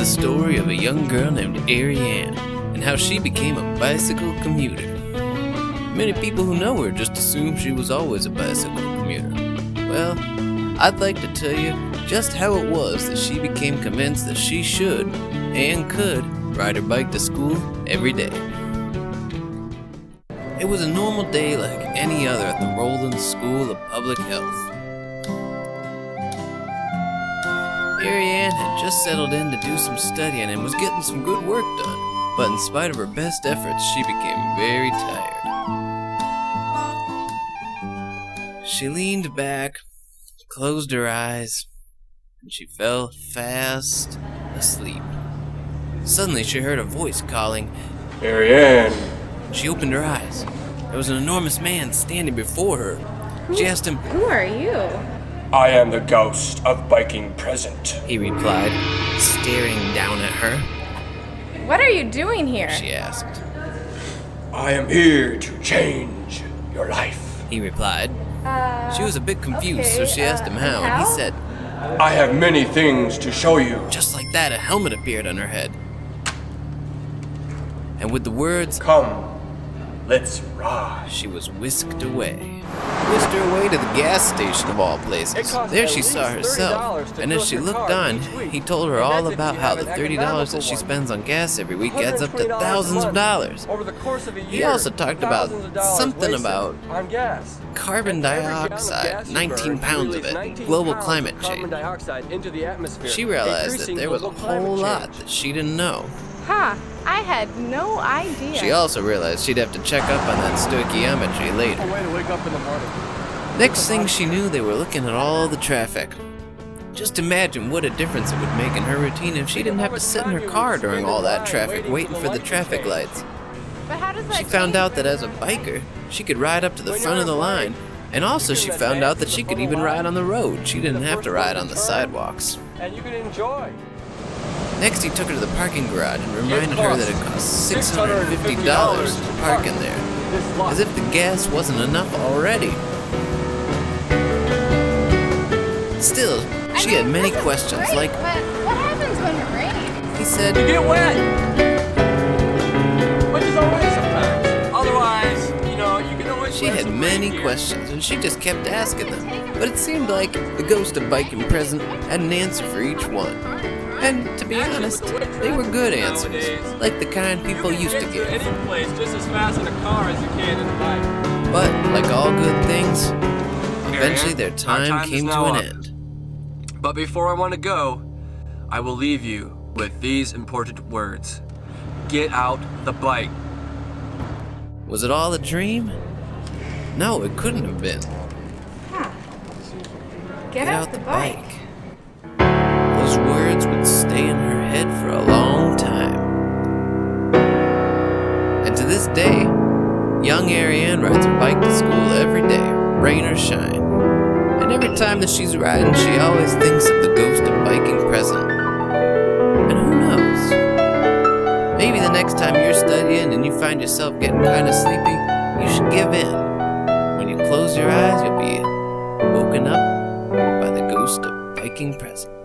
the story of a young girl named Ariane and how she became a bicycle commuter. Many people who know her just assume she was always a bicycle commuter. Well, I'd like to tell you just how it was that she became convinced that she should and could ride her bike to school every day. It was a normal day like any other at the Roland School of Public Health. Ariane had just settled in to do some studying and was getting some good work done, but in spite of her best efforts, she became very tired. She leaned back, closed her eyes, and she fell fast asleep. Suddenly she heard a voice calling, Ariane! She opened her eyes. There was an enormous man standing before her. She asked him, Who are you? I am the ghost of biking present. He replied, staring down at her. What are you doing here? She asked. I am here to change your life. He replied. She was a bit confused, so she asked him how, and he said, I have many things to show you. Just like that, a helmet appeared on her head. And with the words, Come, let's ride. she was whisked away. Whisked her away to the gas station of all places. There she saw herself, and as she looked on, he told her all about how the $30 that she spends on gas every week adds up to thousands of dollars. He also talked about something about carbon dioxide, 19 pounds of it, and global climate change. She realized that there was a whole lot that she didn't know. Huh, I had no idea. She also realized she'd have to check up on that stoichiometry later. Next thing she knew, they were looking at all the traffic. Just imagine what a difference it would make in her routine if she didn't have to sit in her car during all that traffic waiting for the traffic lights. But how does that She found out that as a biker, she could ride up to the front of the line, and also she found out that she could even ride on the road. She didn't have to ride on the sidewalks. And you can enjoy. Next, he took her to the parking garage and reminded her that it cost $650 to park in there, as if the gas wasn't enough already. Still, she had many questions, great, like, but what happens when it rains? he said, You get wet! Which is alright sometimes. Otherwise, you can always she wear had some many rain gear. questions, and she just kept asking them. But it seemed like the ghost of biking present had an answer for each one. And to be honest, they were good answers, like the kind people used to give. Any place just as fast in a car as you can in a bike. But, like all good things, eventually their time came to an end. But before I want to go, I will leave you with these important words. Get out the bike. Was it all a dream? No, it couldn't have been. Get out the bike. Those words would stay in her head for a long time. And to this day, young Ariane rides her bike to school every day, rain or shine. And every time that she's riding, she always thinks of the ghost of biking present. And who knows? Maybe the next time you're studying and you find yourself getting kind of sleepy, you should give in. When you close your eyes, you'll be woken up by the ghost of biking present.